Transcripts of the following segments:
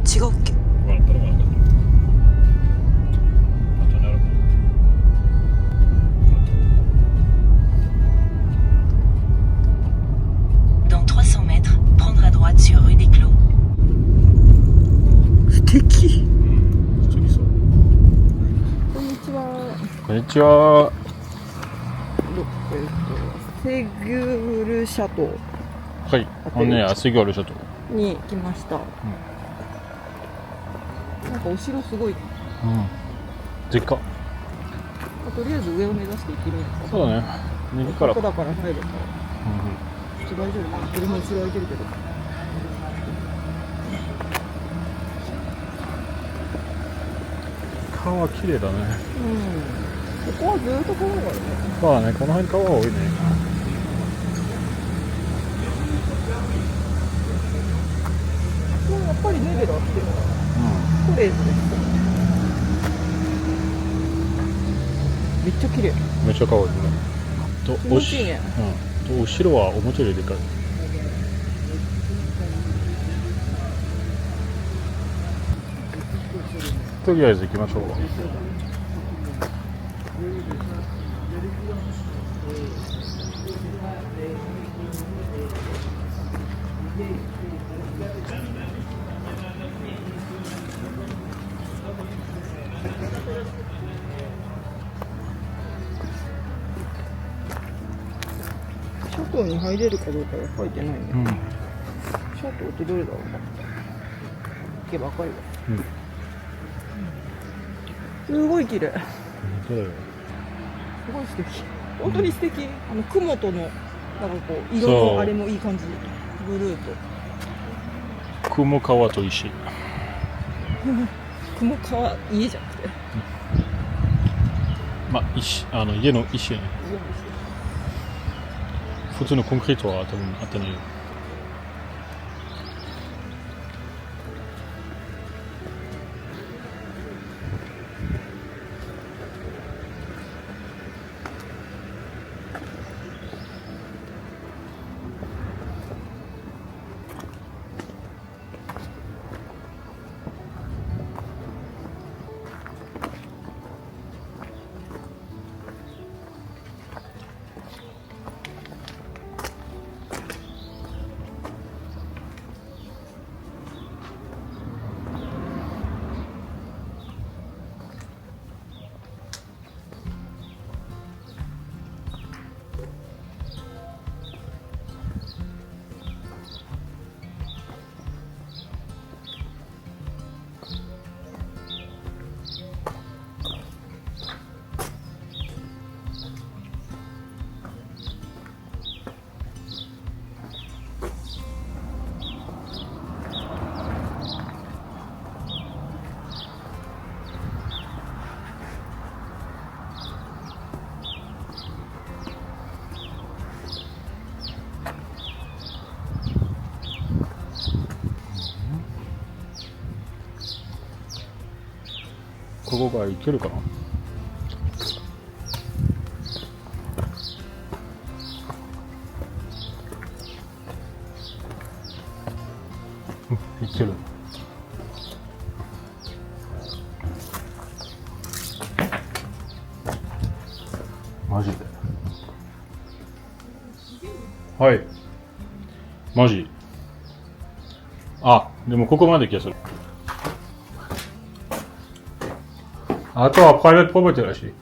違うっけ。Dans 300 mètres, prendre à droite sur rue des Clos. 素敵。普通にそう。こんにちは。こんにちは。セギュールシャトはい。ね、セギュールシャトーに来ました。なんかお城すごい。でっか。とりあえず上を目指して行ってみるか。そうだね。右から。ここだから入るから。大丈夫かな。車後ろ空いてるけど。川綺麗だね。ここはずっと川があるね。そうだね。この辺川多いね。やっぱりネベラっていうのはトレーズです。めっちゃ綺麗。めっちゃ可愛いね。気持ちいいね。と後ろは表ででかい。とりあえず行きましょう。シャトーに入れるかどうかは書いてないね。シャトーってどれだろうか。行けば分かるわ。すごい綺麗。そうだよ。すごい素敵。本当に素敵。雲とのなんかこう色のあれもいい感じ。ブルーと。雲川と石。雲川家じゃなくて。まあ石家の石ね。普通のコンクリートは多分あってないよ。ここが行けるかな。行ける。マジで。はい。マジ。あ、でもここまで気がする。あとはプライベートプロパティらしい。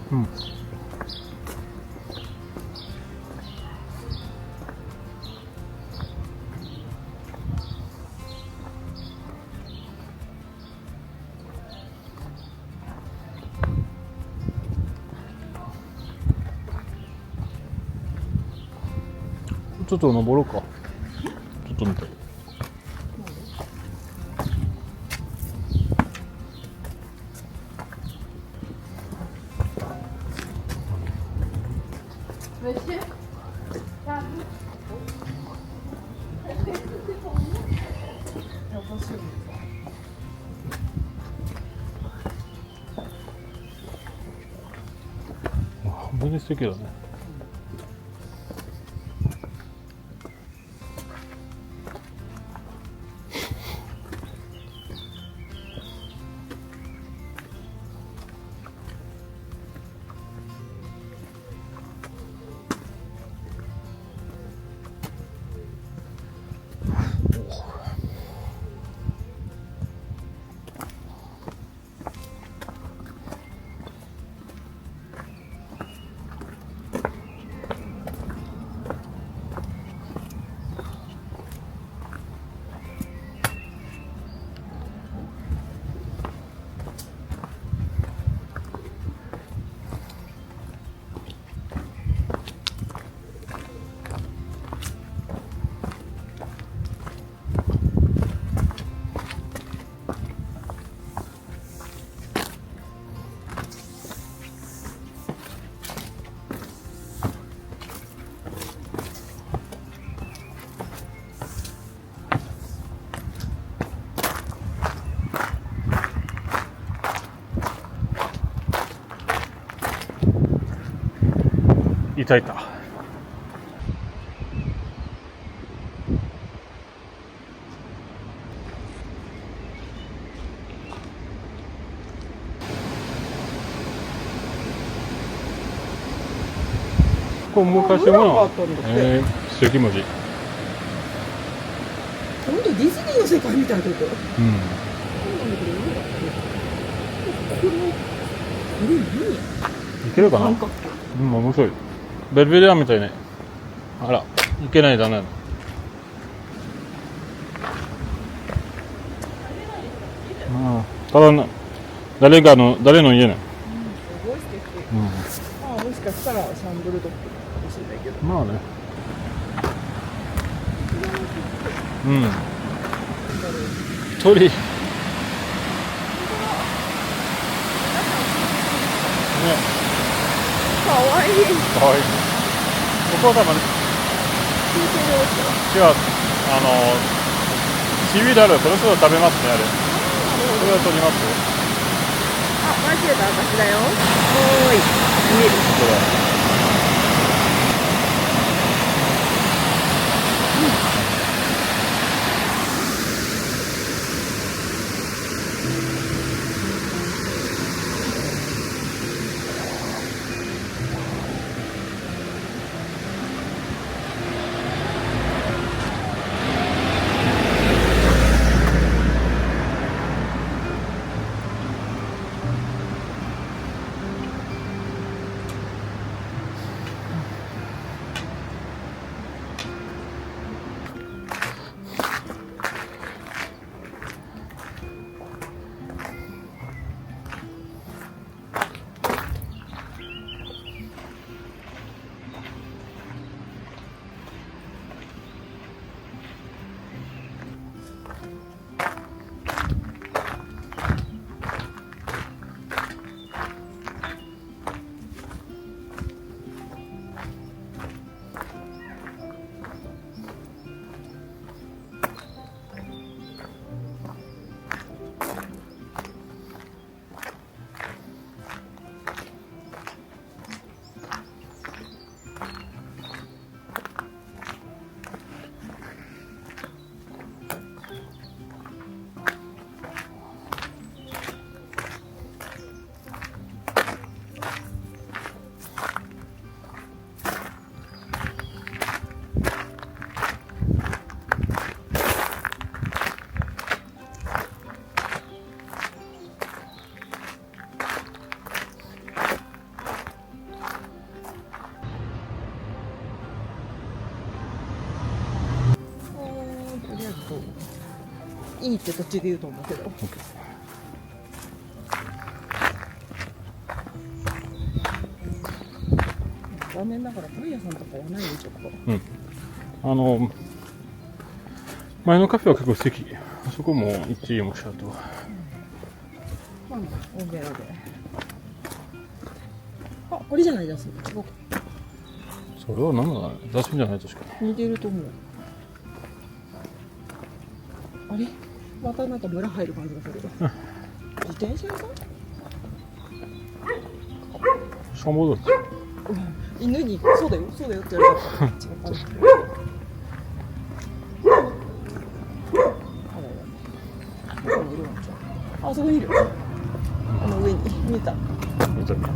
うん。ちょっと登ろうか。ちょっと見て。本当に素敵だね。いたいた。ここ昔村があはったんだって関文字。本当ディズニーの世界みたいだけど。うん。そうなんだけど、これ何？いけるかな。三角形。うん、面白い。ベルベリアンみたいね。あら、いけないだね。ただ誰の家ね。すごい素敵。まあもしかしたらシャンブルドッグかもしれないけど。まあね。うん。鳥。ね。かわいい。かわいい。ここは多分違う、シーウィードある、それそれ食べますね、あれ。それは取りますよ。あ、間違えた、私だよ。おーい。見える。これは。いいって途中で言うと思うけど。残念ながらパン屋さんとかはないよちょっと。前のカフェは結構素敵。あそこも行っていいもしあと。まあまあ、オーベラで。あ、これじゃないです。違う。それは何だろう。雑誌じゃない確か似てると思う。あれまたなんか村入る感じがする。自転車屋さん？しかもどうです犬にそうだよそうだよって言われたら違った。あそこにいる。あの上に見えた。見た見た。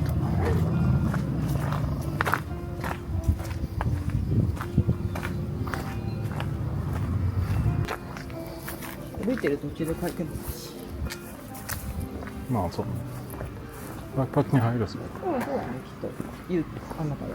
歩いてる途中で書いてもいいし。まあそう。バックパックに入るそう。そうだねきっと言うあんなから。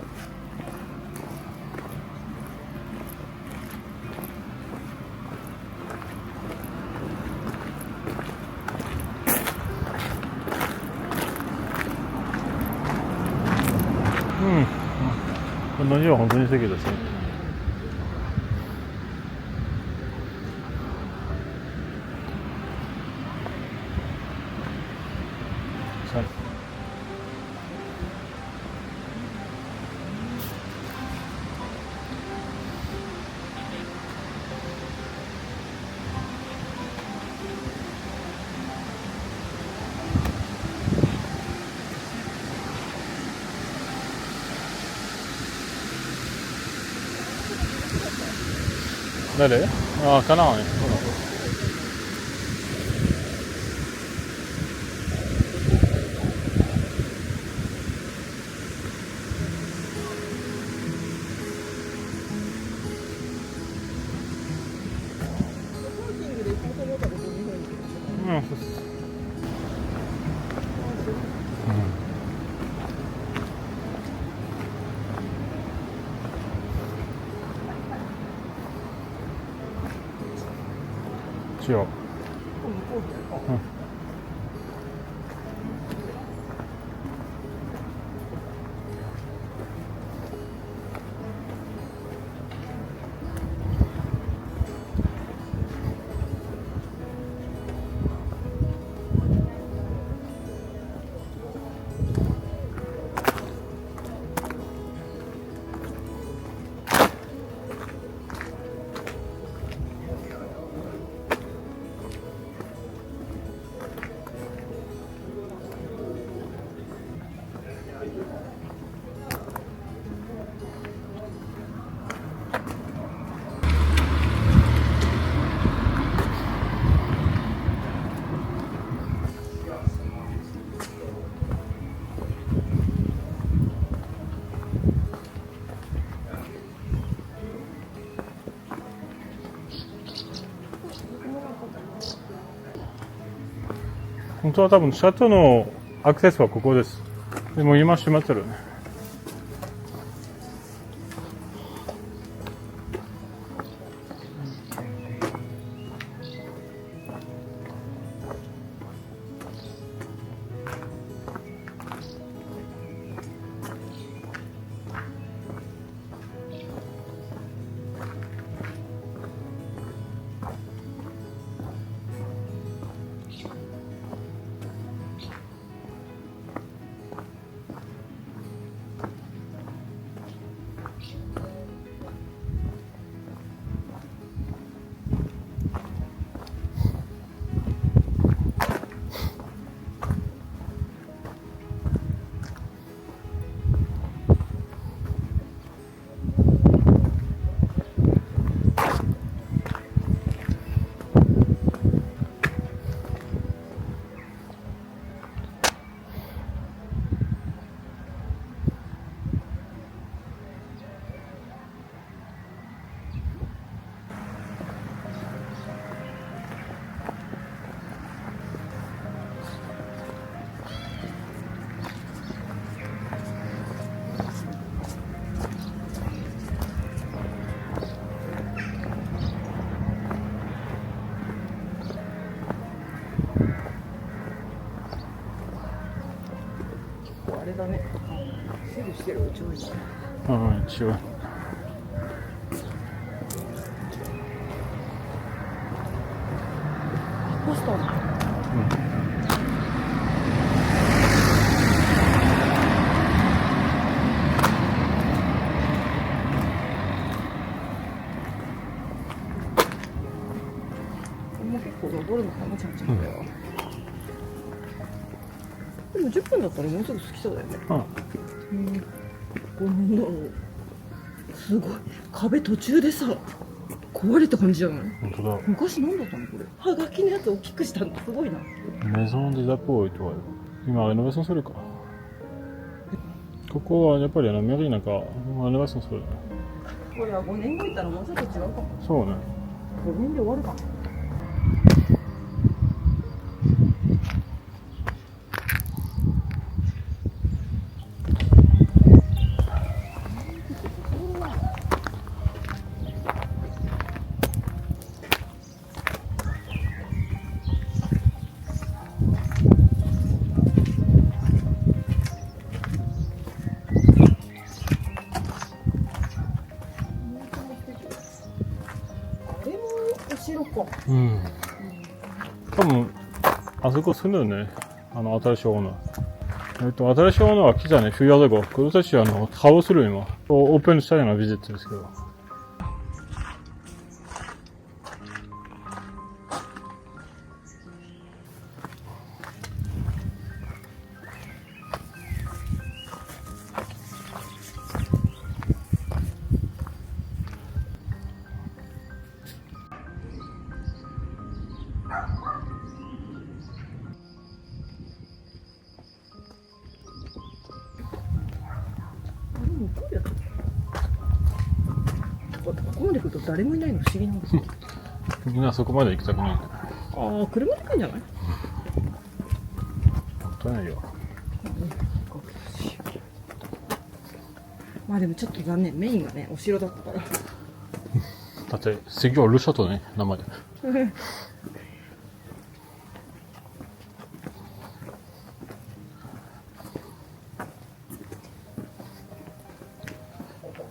この家は本当に素敵ですね。誰？ああ、かなわね。うん、そうそう。違う。本当は多分シャトのアクセスはここです。でも今閉まってるね。れだね。セールしてるうち多いね。うん、一応。ポスターも。もう結構登るのかな、ちゃんちゃんだよ。でも10分だったらもうすぐ着きそうだよね。これなんだろう。すごい。壁途中でさ、壊れた感じじゃない？本当だ。昔なんだったのこれ。はがきのやつ大きくしたんだ。すごいな。メゾンデザポーイとかよ。今、レノベーションするか。ここはやっぱりメリーなんか、レノベーションする。これは5年後行ったらもうちょっと違うかも。そうね。5年で終わるかも。うん。多分、あそこ住んでるね。新しいオーナー。新しいオーナーは来たね、冬やでご。今年ハウスルームをオープンしたようなビジットですけど。ここまで来ると誰もいないの不思議なんですよ。みんなそこまで行きたくない。ああ、車で来るんじゃない？本当ないよ。まあでもちょっと残念、メインがね、お城だったから。だって、セギョルシャトね、名前で。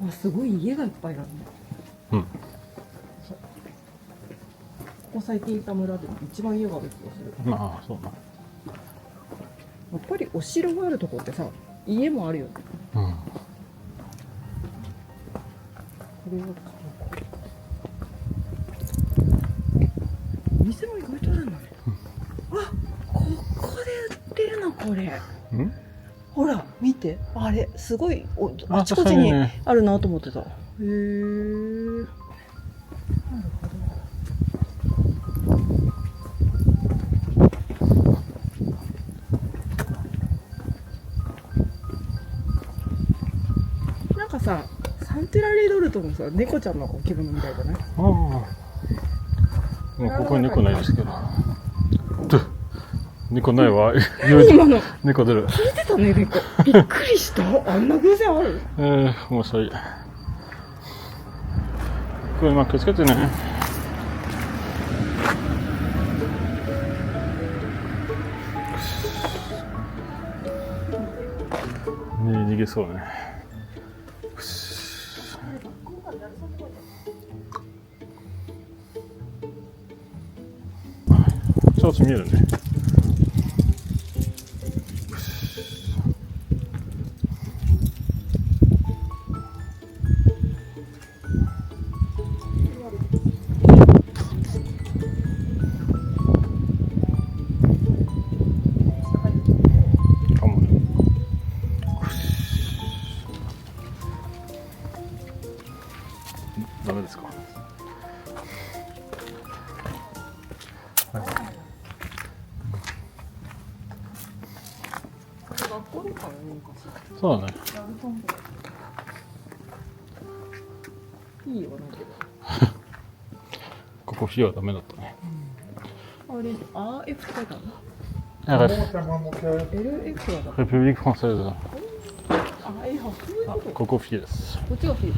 わ、すごい家がいっぱいあるね。うん。ここ最近行った村で一番家がある気がする。まあ、そうな。やっぱりお城があるとこってさ、家もあるよね。うん。これはお店も意外とあるんだね。あ、ここで売ってるのこれ。うんほら見て、あれすごいああちこちに確かにねあるなと思ってた。へえ。なるほど。なんかさ、サンテラリードルトもさ、猫ちゃんの置物みたいじゃない？ああ。もうここに猫ないですけど。猫ないわ。今の猫出る。聞いてたね、猫。びっくりした。あんな偶然ある？面白い。これまあ気をつけてね。ね逃げそうね。ちょっと見えるね。かもね。ダメですか。学校とかね、そうだね。やると思う。いいよ、なんか。ここ火はダメだったね。あれ、RF って書いてあるの？ LF だった。レプリック・フランセーズ。あ、そういうこと。ここ火です。こっちがフィー。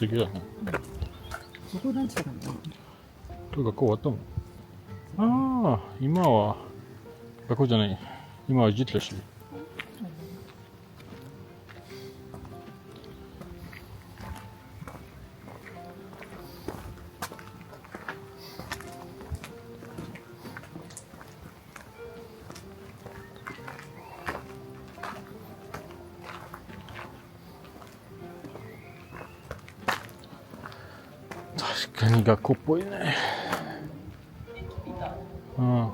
素敵だね。そこ団地だからね。今日学校終わったもん。ああ、今は、学校じゃない。今は実らしい。確かに学校っぽいね。うん。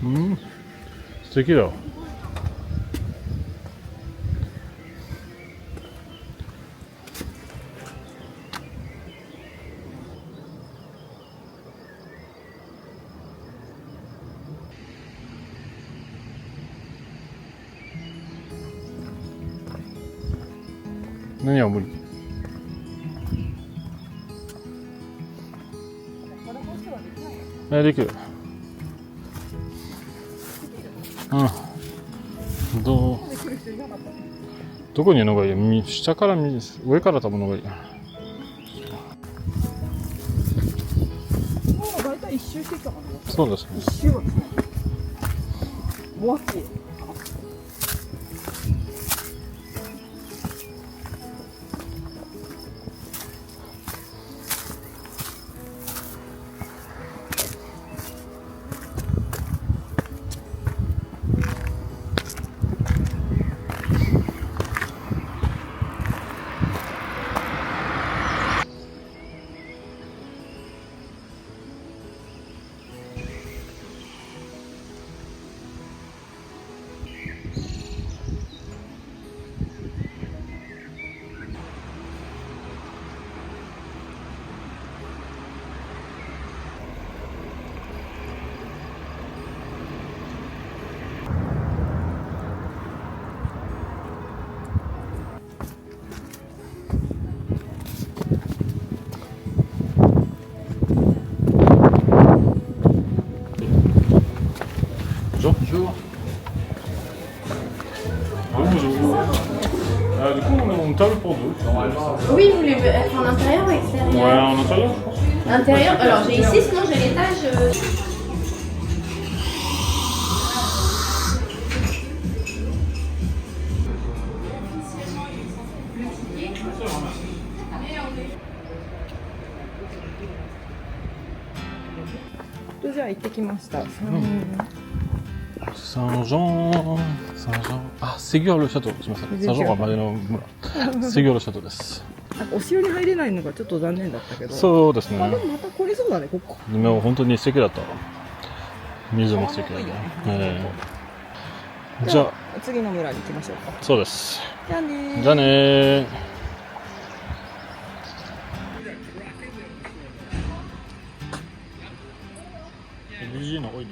うん、素敵だ。何は無理。できる。うん。どこにいるのがいい？下から上から多分のがいい。もう大体一周してきたかな。そうですね。一周はもう秋。Bonjour. Bonjour. Du coup, on a une table pour deux. Oui, vous voulez être en intérieur ou extérieur? Ouais, en intérieur, je pense. Intérieur, alors j'ai ici, sinon j'ai l'étage. To じゃあ行ってきました。Saint-Jean. Ah, Ségur le château. すみません。Saint-Jean は前の村。Ségur le château です。お城に入れないのがちょっと残念だったけど。そうですね。あ、でもまた来れそうだね、ここ。でも本当に素敵だった。水も素敵だね。じゃあ次の村に行きましょうか。そうです。じゃあねー。じゃあねー。LG の多いね。